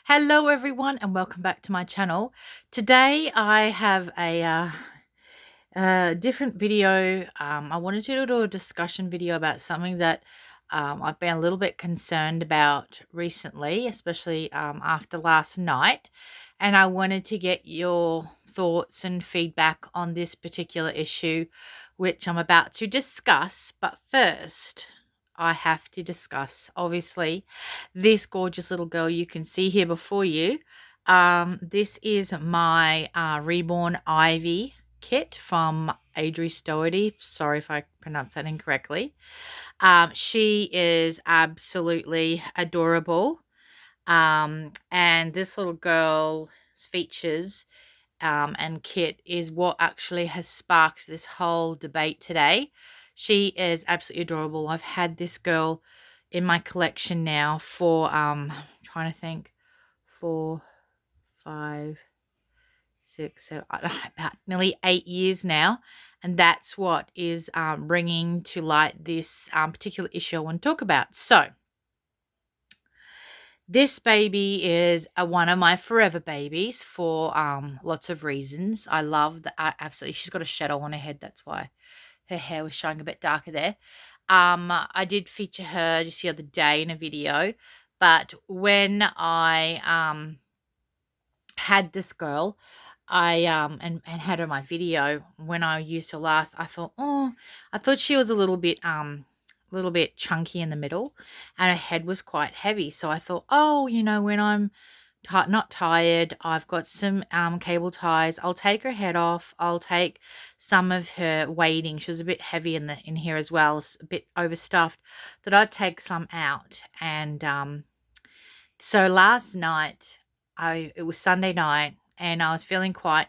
Hello everyone and welcome back to my channel. Today I have a different video. I wanted to do a discussion video about something that I've been a little bit concerned about recently, especially after last night. And I wanted to get your thoughts and feedback on this particular issue, which I'm about to discuss. But first, I have to discuss, obviously, this gorgeous little girl you can see here before you. This is my Reborn Ivy kit from Adri Stoety. Sorry if I pronounced that incorrectly. She is absolutely adorable. And this little girl's features and kit is what actually has sparked this whole debate today. She is absolutely adorable. I've had this girl in my collection now for trying to think, 4, 5, 6, 7, about nearly 8 years now, and that's what is bringing to light this particular issue I want to talk about. So this baby is one of my forever babies for lots of reasons. I love that. Absolutely, she's got a shadow on her head. That's why her hair was showing a bit darker there. I did feature her just the other day in a video, but when I had this girl, I and had her in my video when I used her last, I thought she was a little bit chunky in the middle, and her head was quite heavy. So I thought, oh, when I'm not tired, I've got some cable ties. I'll take her head off. I'll take some of her weighting. She was a bit heavy in here as well, a bit overstuffed. That I'd take some out. And so last night, it was Sunday night, and I was feeling quite,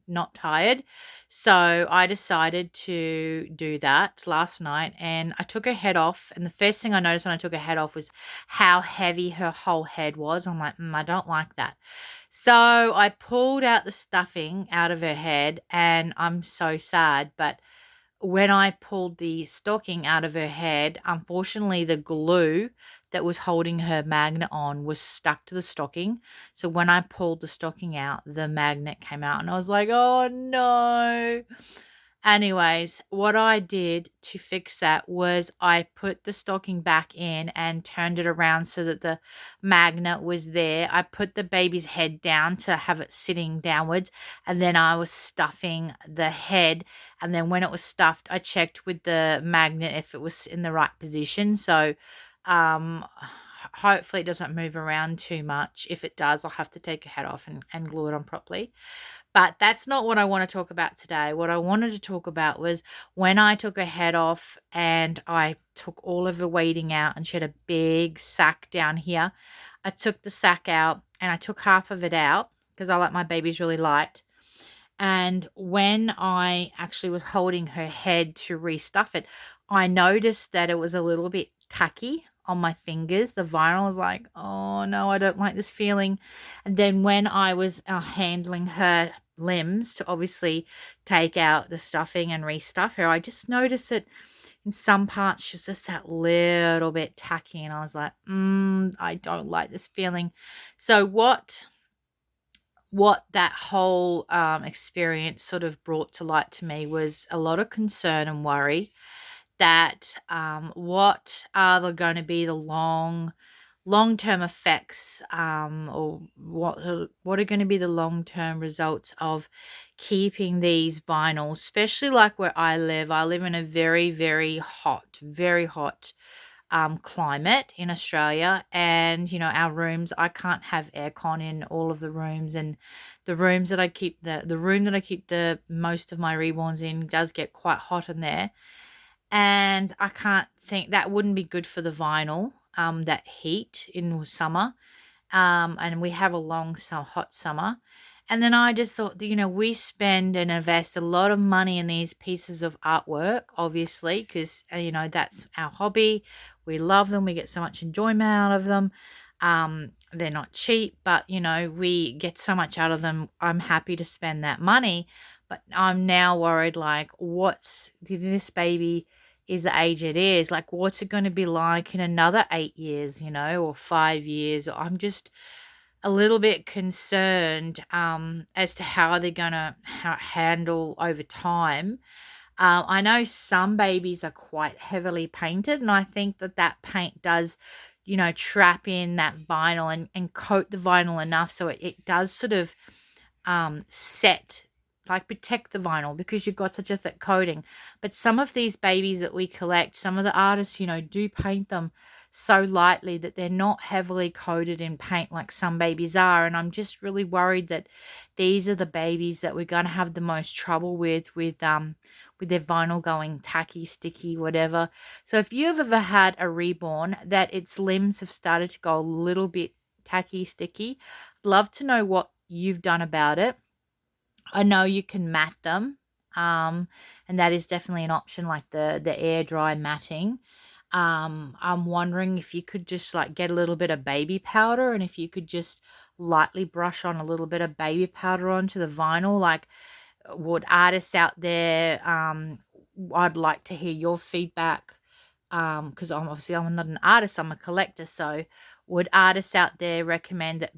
not tired. So I decided to do that last night, and I took her head off. And the first thing I noticed when I took her head off was how heavy her whole head was. I'm like, I don't like that. So I pulled out the stuffing out of her head, and I'm so sad. But when I pulled the stocking out of her head, unfortunately, the glue that was holding her magnet on was stuck to the stocking. So when I pulled the stocking out, the magnet came out, and I was like, oh no. Anyways, what I did to fix that was I put the stocking back in and turned it around so that the magnet was there. I put the baby's head down to have it sitting downwards, and then I was stuffing the head. And then when it was stuffed, I checked with the magnet if it was in the right position. So hopefully it doesn't move around too much. If it does, I'll have to take her head off and glue it on properly. But that's not what I want to talk about today. What I wanted to talk about was when I took her head off and I took all of her weighting out, and she had a big sack down here. I took the sack out and I took half of it out because I like my babies really light. And when I actually was holding her head to restuff it, I noticed that it was a little bit tacky on my fingers. The vinyl was like, oh no, I don't like this feeling. And then when I was handling her limbs to obviously take out the stuffing and restuff her, I just noticed that in some parts she was just that little bit tacky, and I was like, I don't like this feeling. So what that whole experience sort of brought to light to me was a lot of concern and worry that what are going to be the long-term effects, or what are going to be the long-term results of keeping these vinyls, especially like where I live. I live in a very, very hot climate in Australia, and our rooms, I can't have aircon in all of the rooms, and the rooms that I keep the room that I keep the most of my reborns in does get quite hot in there, and I can't think that wouldn't be good for the vinyl, that heat in summer. And we have a long hot summer. And then I just thought, we spend and invest a lot of money in these pieces of artwork, obviously, because, that's our hobby. We love them. We get so much enjoyment out of them. They're not cheap, but, we get so much out of them. I'm happy to spend that money. But I'm now worried, like, this baby is the age it is. Like, what's it going to be like in another 8 years, or 5 years? I'm just a little bit concerned as to how they're going to handle over time. I know some babies are quite heavily painted, and I think that that paint does, trap in that vinyl and coat the vinyl enough so it does sort of set, like protect the vinyl because you've got such a thick coating. But some of these babies that we collect, some of the artists, do paint them so lightly that they're not heavily coated in paint like some babies are. And I'm just really worried that these are the babies that we're going to have the most trouble with their vinyl going tacky, sticky, whatever. So if you've ever had a reborn that its limbs have started to go a little bit tacky, sticky, I'd love to know what you've done about it. I know you can mat them, and that is definitely an option, like the air dry matting. I'm wondering if you could just like get a little bit of baby powder, and if you could just lightly brush on a little bit of baby powder onto the vinyl. Like, would artists out there, I'd like to hear your feedback, because I'm not an artist, I'm a collector. So would artists out there recommend that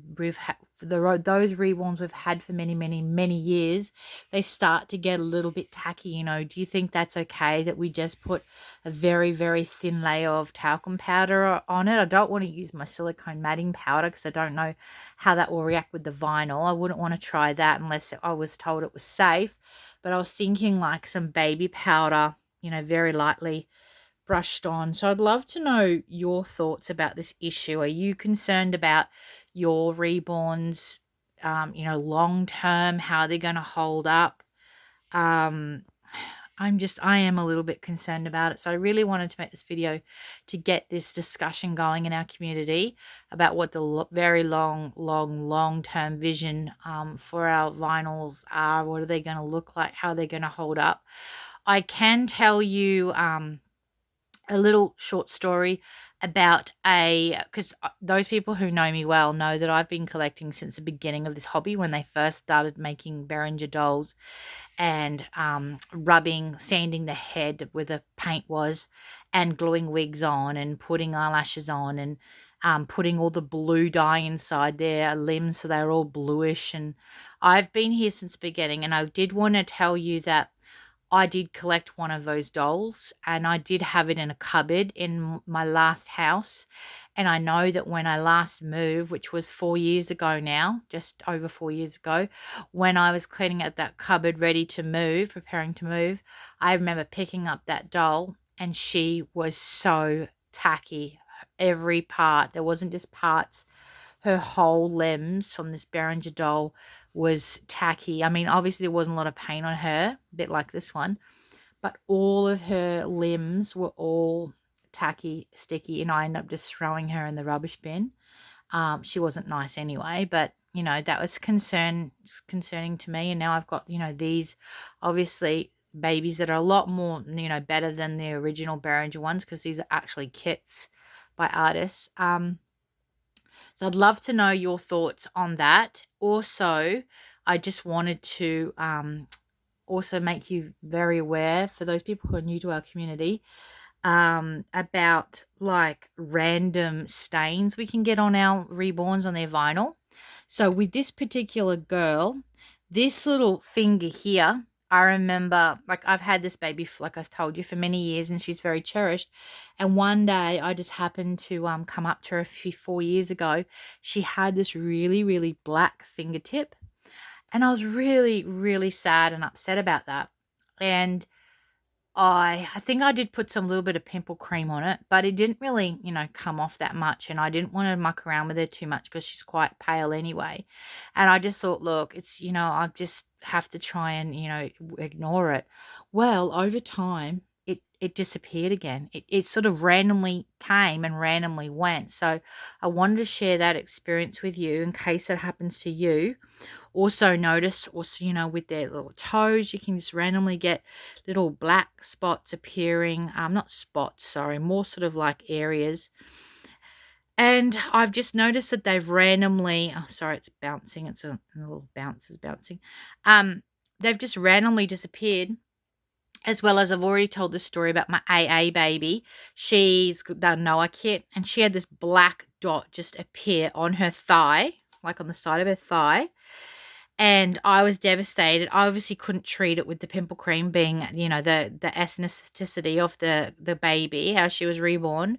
those reborns we've had for many, many, many years, they start to get a little bit tacky? Do you think that's okay that we just put a very, very thin layer of talcum powder on it? I don't want to use my silicone matting powder because I don't know how that will react with the vinyl. I wouldn't want to try that unless I was told it was safe. But I was thinking like some baby powder, very lightly brushed on. So I'd love to know your thoughts about this issue. Are you concerned about your reborns, long term, how they're going to hold up? Um, I am a little bit concerned about it. So I really wanted to make this video to get this discussion going in our community about what the very long term vision for our vinyls are. What are they going to look like? How are they going to hold up? I can tell you a little short story about because those people who know me well know that I've been collecting since the beginning of this hobby, when they first started making Behringer dolls and sanding the head where the paint was, and gluing wigs on and putting eyelashes on, and putting all the blue dye inside their limbs so they're all bluish. And I've been here since the beginning, and I did want to tell you that I did collect one of those dolls, and I did have it in a cupboard in my last house. And I know that when I last moved, which was 4 years ago now, just over 4 years ago, when I was cleaning out that cupboard ready to move, preparing to move, I remember picking up that doll, and she was so tacky. Every part, there wasn't just parts, her whole limbs from this Behringer doll was tacky. I mean, obviously there wasn't a lot of paint on her, a bit like this one, but all of her limbs were all tacky, sticky, and I ended up just throwing her in the rubbish bin. She wasn't nice anyway, but that was concerning to me. And now I've got these obviously babies that are a lot more better than the original Behringer ones, because these are actually kits by artists. So I'd love to know your thoughts on that. Also, I just wanted to also make you very aware, for those people who are new to our community, about like random stains we can get on our reborns on their vinyl. So with this particular girl, this little finger here, I remember, like, I've had this baby, like I've told you, for many years, and she's very cherished. And one day I just happened to come up to her 4 years ago. She had this really, really black fingertip, and I was really, really sad and upset about that. And I think I did put some little bit of pimple cream on it, but it didn't really, come off that much, and I didn't want to muck around with her too much because she's quite pale anyway. And I just thought, look, it's, I just have to try and, ignore it. Well, over time, it disappeared again. It sort of randomly came and randomly went. So I wanted to share that experience with you in case it happens to you. Also notice, with their little toes, you can just randomly get little black spots appearing. Not spots, sorry, more sort of like areas. And I've just noticed that they've randomly, oh, sorry, it's bouncing. It's a little bounces bouncing. They've just randomly disappeared. As well as, I've already told the story about my AA baby. She's the Noah kit, and she had this black dot just appear on her thigh. like on the side of her thigh. And I was devastated. I obviously couldn't treat it with the pimple cream being, the ethnicity of the baby, how she was reborn,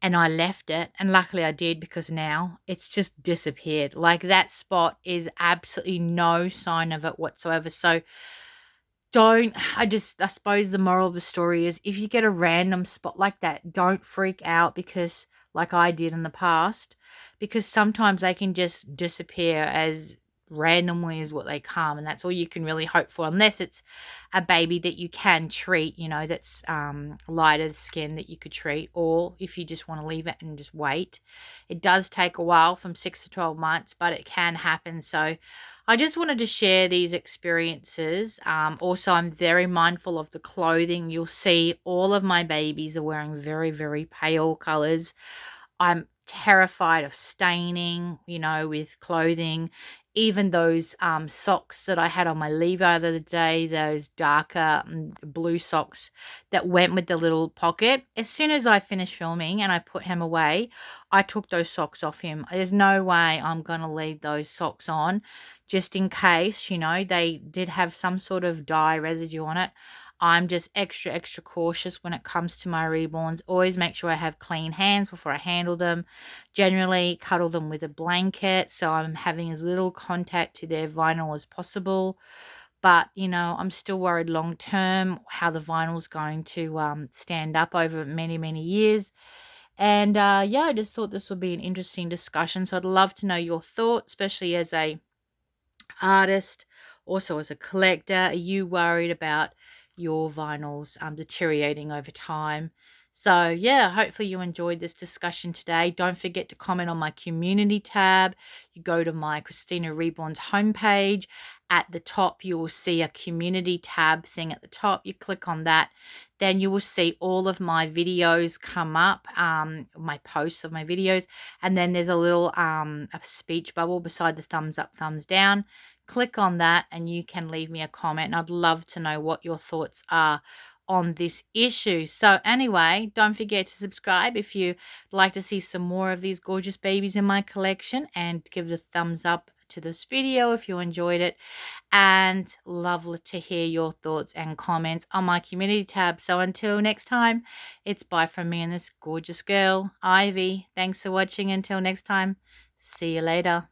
and I left it, and luckily I did because now it's just disappeared. Like, that spot is absolutely no sign of it whatsoever. So don't I suppose the moral of the story is, if you get a random spot like that, don't freak out, because like I did in the past, because sometimes they can just disappear as randomly as what they come, and that's all you can really hope for, unless it's a baby that you can treat, that's lighter skin that you could treat, or if you just want to leave it and just wait. It does take a while, from 6 to 12 months, but it can happen. So I just wanted to share these experiences. Also, I'm very mindful of the clothing. You'll see all of my babies are wearing very, very pale colors. I'm terrified of staining, with clothing. Even those socks that I had on my Levi the other day, those darker blue socks that went with the little pocket. As soon as I finished filming and I put him away, I took those socks off him. There's no way I'm going to leave those socks on, just in case, they did have some sort of dye residue on it. I'm just extra, extra cautious when it comes to my reborns. Always make sure I have clean hands before I handle them. Generally, cuddle them with a blanket, so I'm having as little contact to their vinyl as possible. But, I'm still worried long term how the vinyl's going to stand up over many, many years. And yeah, I just thought this would be an interesting discussion. So I'd love to know your thoughts, especially as a artist, also as a collector. Are you worried about your vinyls deteriorating over time? So yeah, hopefully you enjoyed this discussion today. Don't forget to comment on my community tab. You go to my Christina Reborns homepage. At the top, you will see a community tab thing at the top. You click on that. Then you will see all of my videos come up, my posts of my videos. And then there's a little a speech bubble beside the thumbs up, thumbs down. Click on that and you can leave me a comment, and I'd love to know what your thoughts are on this issue. So anyway, don't forget to subscribe if you'd like to see some more of these gorgeous babies in my collection, and give the thumbs up to this video if you enjoyed it, and love to hear your thoughts and comments on my community tab. So until next time, it's bye from me and this gorgeous girl, Ivy. Thanks for watching. Until next time, see you later.